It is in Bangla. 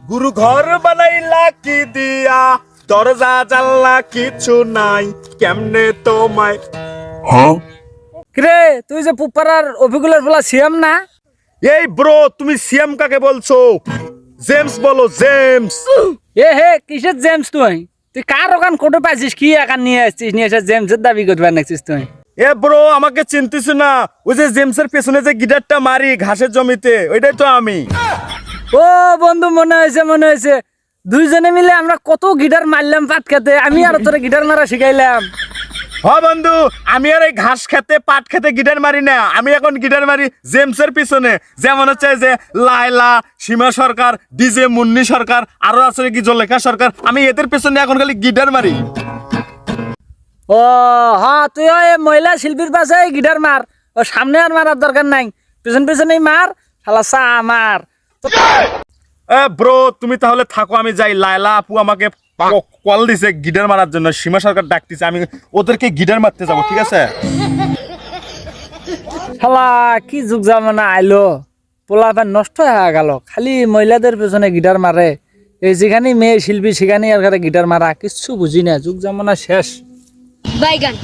গুরু ঘর বানাইলা কি দিয়া, দরজা জানলা কিছু নাই, কেমনে তোমায়। কিরে তুই যে পুপারার অফিগুলার বলা সিএম না? এই ব্রো, তুমি সিএম কাকে বলছো? জেমস বলো, জেমস। এ হে কিসের জেমস তুই? তুই কার ওখান কোটে পাইছিস? কি একান নিয়ে আসছিস? নিয়ে এসে জেমসের দাবি করতে নাকছিস তুই? এ ব্রো, আমাকে চিনতিস না? ওই যে জেমসের পেছনে যে গিটারটা মারি ঘাসের জমিতে, ওইটাই তো আমি। ও বন্ধু, মনে হয়েছে মনে হয়েছে। দুইজনে মিলে আমরা কত গিটার মারলাম পাট খেতে, আমি আর তোরে গিটার মারা শিখাইলাম। হ বন্ধু, আমি আর এই ঘাস খেতে পাট খেতে গিটার মারি না, আমি এখন গিটার মারি জেমসের পিছনে। যেমন হচ্ছে যে লায়লা, সীমা সরকার, ডিজে মুন্নি সরকার, আরো আছে কি জলেখা সরকার, আমি এদের পেছনে এখন খালি গিটার মারি। ও হ্যাঁ, তুই ওই মহিলা শিল্পীর পাশে গিটার মার, ও সামনে আর মারার দরকার নাই, পেছন পেছনেই মার, শালা চা মার। এ ব্রো, তুমি তাহলে থাকো, আমি যাই। লায়লা আপু আমাকে কল দিছে গিটার মারার জন্য, সীমা সরকার ডাকতেছে, আমি ওদেরকে গিটার মারতে যাবো, ঠিক আছে? শালা কি যুগ জামানা আইলো, পোলাপান নষ্ট হয়ে গেল, খালি মহিলাদের পেছনে গিটার মারে। এই যেখানে মেয়ে শিল্পী সেখানে আর গিটার মারা, কিচ্ছু বুঝি না, যুগ জামানা শেষ। বাইগান।